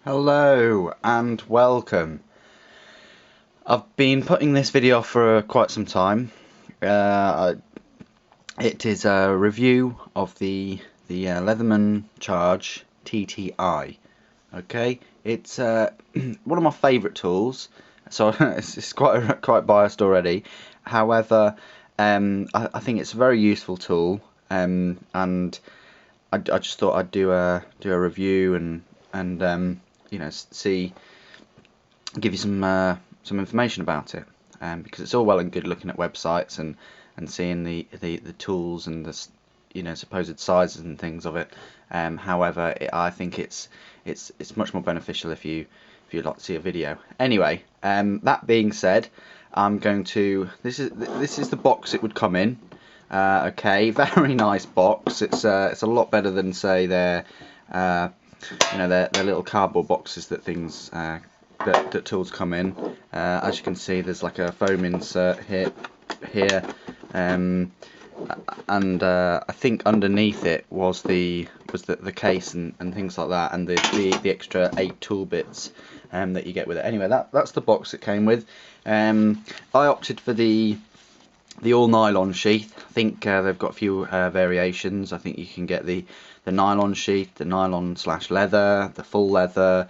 Hello and welcome. I've been putting this video off for quite some time. It is a review of the Leatherman Charge TTI. Okay, it's one of my favourite tools, so it's quite biased already. However, I think it's a very useful tool, and I just thought I'd do a review and see, give you some information about it, because it's all well and good looking at websites and seeing the tools and the supposed sizes and things of it. However, I think it's much more beneficial if you'd like to see a video. Anyway, that being said, I'm going to this is the box it would come in. Okay, very nice box. It's a lot better than, say, their their little cardboard boxes that things that tools come in. As you can see, there's like a foam insert here, and I think underneath it was the case and things like that, and the extra 8 tool bits that you get with it. Anyway, that's the box it came with. I opted for the all nylon sheath. I think they've got a few variations. I think you can get the nylon sheath, the nylon / leather, the full leather.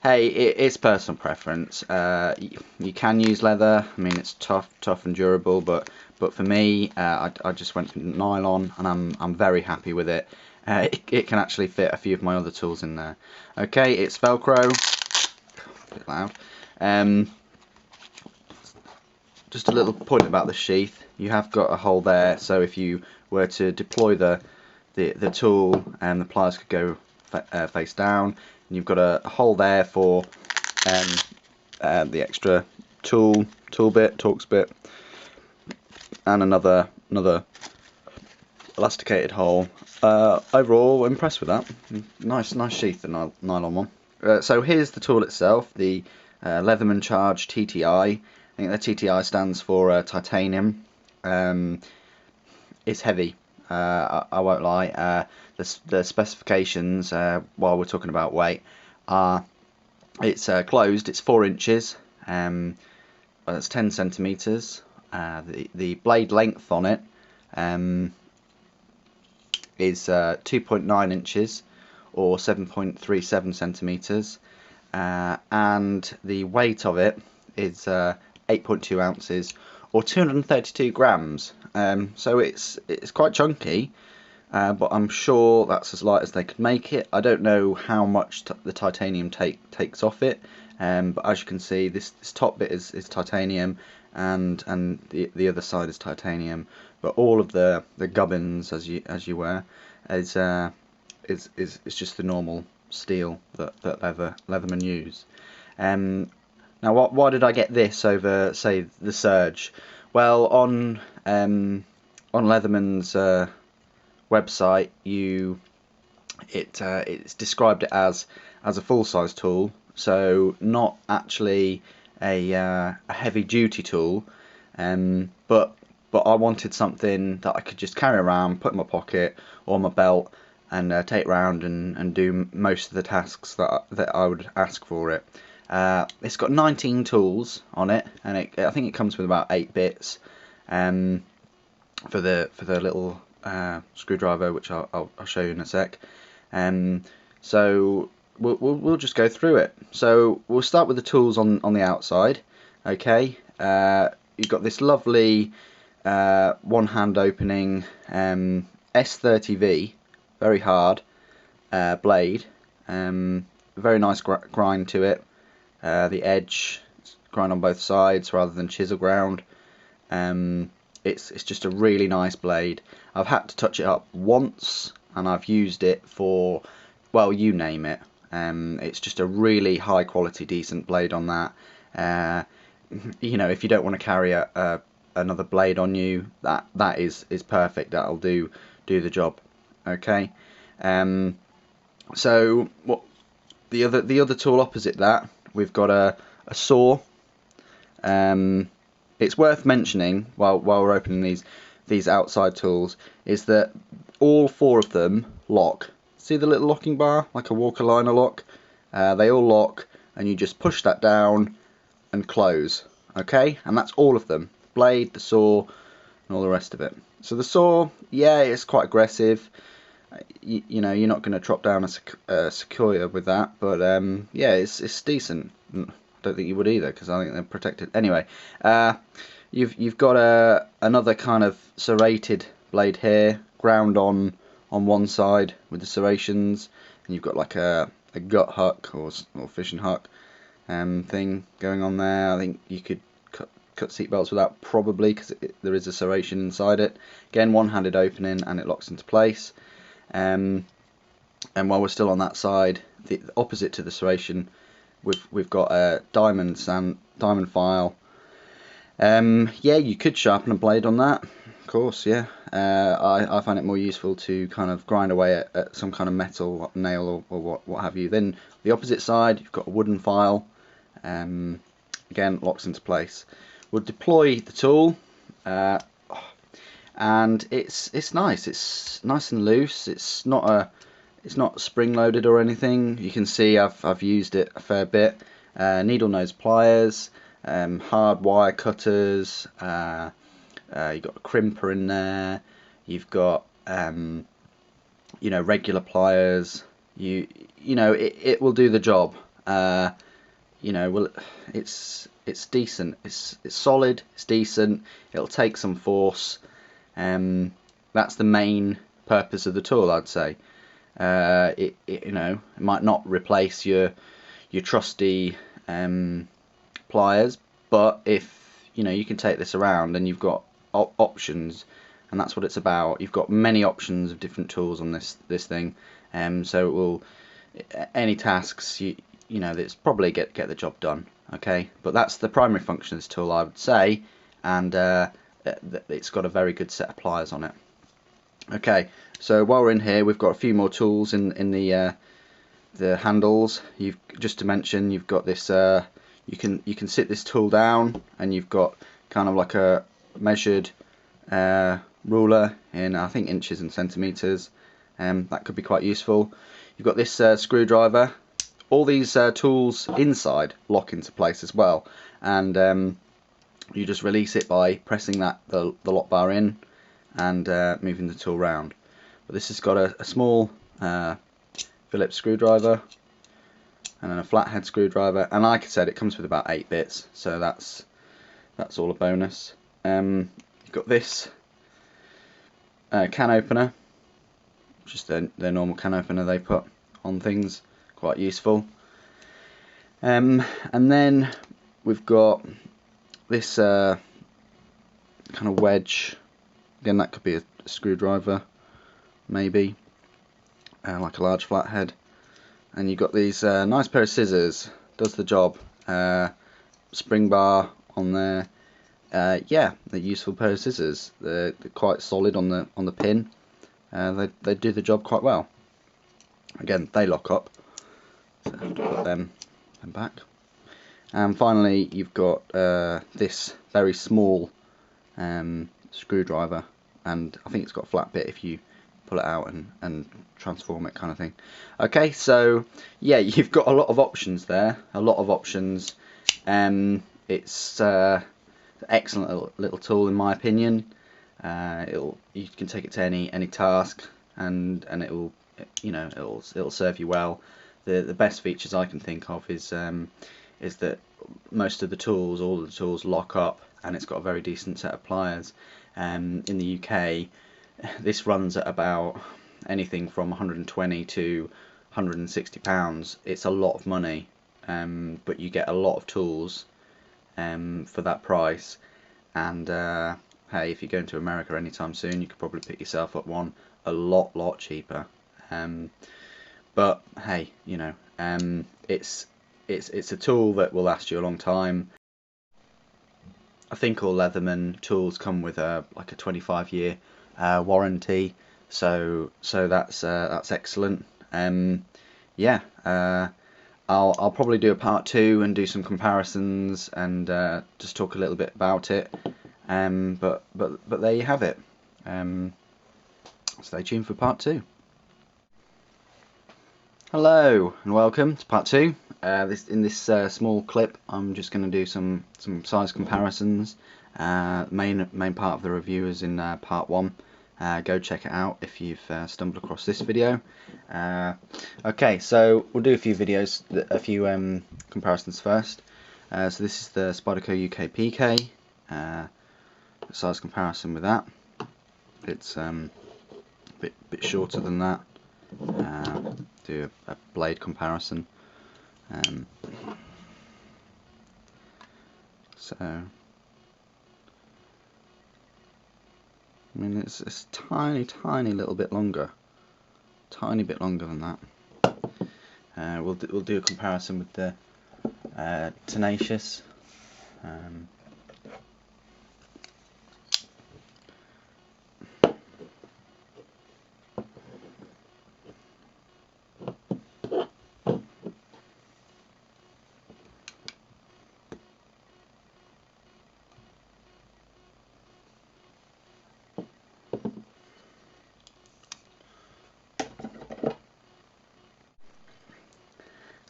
Hey, it's personal preference. You can use leather. I mean, it's tough and durable, but for me, I just went for nylon, and I'm very happy with it. It can actually fit a few of my other tools in there. Okay, it's Velcro. A bit loud. Just a little point about the sheath. You have got a hole there, so if you were to deploy the tool, and the pliers could go face down, and you've got a hole there for the extra tool bit, Torx bit, and another elasticated hole. Overall, impressed with that. Nice sheath, the nylon one. So here's the tool itself, the Leatherman Charge TTI. I think the TTI stands for titanium. It's heavy. I won't lie. The specifications, while we're talking about weight, are it's closed. It's 4 inches. That's 10 centimeters. The blade length on it is 2.9 inches or 7.37 centimeters, and the weight of it is 8.2 ounces or 232 grams. So it's quite chunky, but I'm sure that's as light as they could make it. I don't know how much the titanium takes off it, but as you can see, this top bit is titanium, and the other side is titanium. But all of the gubbins, as you wear, is just the normal steel that Leatherman use. Now, why did I get this over, say, the Surge? Well, on Leatherman's website, it's described it as a full-size tool, so not actually a heavy-duty tool, but I wanted something that I could just carry around, put in my pocket or my belt, and take around and do most of the tasks that I would ask for it. It's got 19 tools on it, and I think it comes with about 8 bits for the little screwdriver, which I'll show you in a sec. So we'll just go through it. So we'll start with the tools on the outside. Okay, you've got this lovely one-hand opening S30V, very hard blade. Very nice grind to it. The edge grind on both sides rather than chisel ground. It's just a really nice blade. I've had to touch it up once, and I've used it for, well, you name it. It's just a really high quality, decent blade on that. If you don't want to carry another blade on you, that is perfect. That'll do the job. Okay. So what the other tool opposite that, we've got a saw. It's worth mentioning while we're opening these outside tools is that all 4 of them lock. See the little locking bar, like a Walker liner lock? They all lock, and you just push that down and close. Okay, and that's all of them: blade, the saw, and all the rest of it. So the saw, yeah, it's quite aggressive. You know, you're not going to chop down a sequoia with that, but yeah, it's decent. I don't think you would either, because I think they're protected. Anyway, you've got another kind of serrated blade here, ground on one side with the serrations, and you've got like a gut huck or fishing huck thing going on there. I think you could cut seat belts with that probably, because there is a serration inside it. Again, one-handed opening, and it locks into place. And while we're still on that side, the opposite to the serration, we've got a diamond file. Yeah, you could sharpen a blade on that, of course. Yeah, I find it more useful to kind of grind away at some kind of metal nail or what have you. Then the opposite side, you've got a wooden file. Again, locks into place. We'll deploy the tool. And it's nice. It's nice and loose. It's not spring loaded or anything. You can see I've used it a fair bit. Needle nose pliers, hard wire cutters. You've got a crimper in there. You've got you know, regular pliers. You know, it will do the job. You know, well, it's decent. It's solid. It's decent. It'll take some force. That's the main purpose of the tool, I'd say. You know, it might not replace your trusty pliers, but if you know, you can take this around and you've got options, and that's what it's about. You've got many options of different tools on this thing, so it will, any tasks you know, it's probably get the job done. Okay, but that's the primary function of this tool, I would say, and it's got a very good set of pliers on it. Okay, so while we're in here, we've got a few more tools in the handles. You've just to mention, you've got this. You can sit this tool down, and you've got kind of like a measured ruler in, I think, inches and centimeters. That could be quite useful. You've got this screwdriver. All these tools inside lock into place as well, and you just release it by pressing the lock bar in and moving the tool round. But this has got a small Phillips screwdriver and then a flathead screwdriver, and like I said, it comes with about 8 bits, so that's all a bonus. You've got this can opener, just their normal can opener they put on things, quite useful. And then we've got this kind of wedge. Again, that could be a screwdriver, maybe, like a large flathead. And you've got these nice pair of scissors. Does the job. Spring bar on there. Yeah, they're useful pair of scissors. They're quite solid on the pin. They do the job quite well. Again, they lock up, so I have to put them back. And finally, you've got this very small screwdriver, and I think it's got a flat bit if you pull it out and transform it, kind of thing. Okay, so yeah, you've got a lot of options there, a lot of options. It's excellent little tool in my opinion. You can take it to any task, and it will, you know, it'll serve you well. The best features I can think of is that most of the tools, all of the tools, lock up, and it's got a very decent set of pliers. In the UK, this runs at about anything from 120 to 160 pounds. It's a lot of money, but you get a lot of tools for that price. And hey, if you're going to America anytime soon, you could probably pick yourself up one a lot cheaper. But hey, you know, it's a tool that will last you a long time. I think all Leatherman tools come with like a 25-year warranty, so that's excellent. Yeah, I'll probably do a part 2 and do some comparisons and just talk a little bit about it. But there you have it. Stay tuned for part 2. Hello and welcome to part 2. In this small clip, I'm just going to do some size comparisons. Main part of the review is in part 1. Go check it out if you've stumbled across this video. Okay, so we'll do a few comparisons first. So this is the Spyderco UK PK. Size comparison with that. It's a bit shorter than that. Do a blade comparison. So I mean it's tiny little bit longer, tiny bit longer than that. We'll do a comparison with the Tenacious.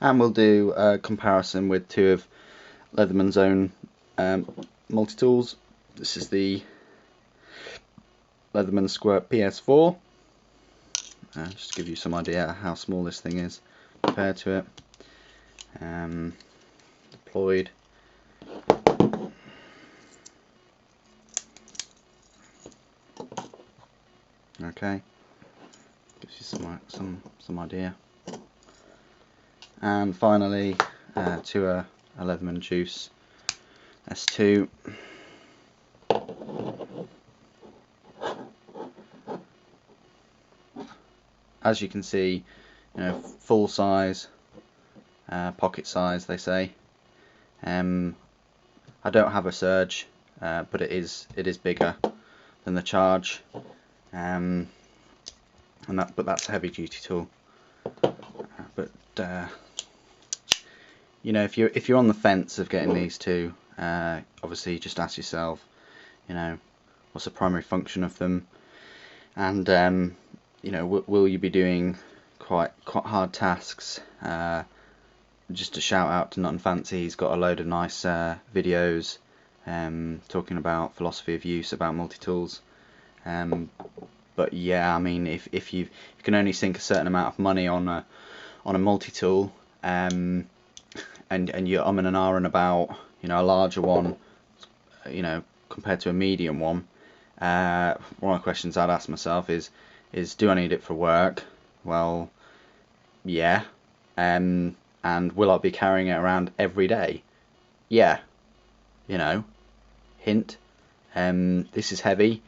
And we'll do a comparison with two of Leatherman's own multi-tools. This is the Leatherman Squirt PS4. Just to give you some idea how small this thing is compared to it. Deployed. Okay, gives you some idea. And finally, to a Leatherman Juice S2. As you can see, full size, pocket size, they say. I don't have a Surge, but it is bigger than the Charge, but that's a heavy duty tool. If you're on the fence of getting these two, obviously just ask yourself, what's the primary function of them, and will you be doing quite hard tasks? Just a shout out to Nut and Fancy. He's got a load of nice videos talking about philosophy of use, about multi-tools. But yeah, I mean, if you can only sink a certain amount of money on a multi-tool, and you're umming and ahhing about a larger one, compared to a medium one, one of the questions I'd ask myself is do I need it for work? Well, yeah. And will I be carrying it around every day? Yeah. Hint. This is heavy.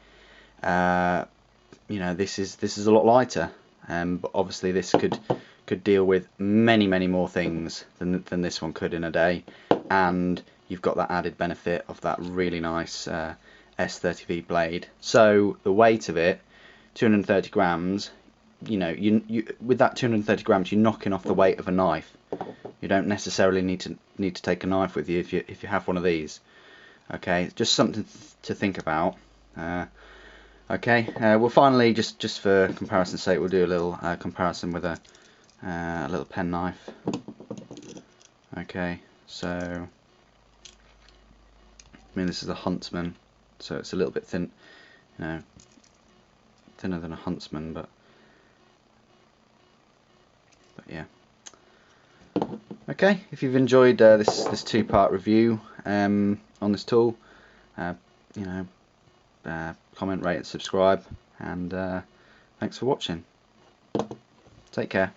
This is a lot lighter. But obviously this could deal with many more things than this one could in a day, and you've got that added benefit of that really nice S30V blade. So the weight of it, 230 grams. You with that 230 grams, you're knocking off the weight of a knife. You don't necessarily need to take a knife with you if you have one of these. Okay, just something to think about. Okay, well, finally, just for comparison's sake, we'll do a little comparison with a little pen knife. Okay, so this is a Huntsman, so it's a little bit thin, thinner than a Huntsman, but yeah. Okay, if you've enjoyed this two-part review on this tool, comment, rate, and subscribe, and thanks for watching. Take care.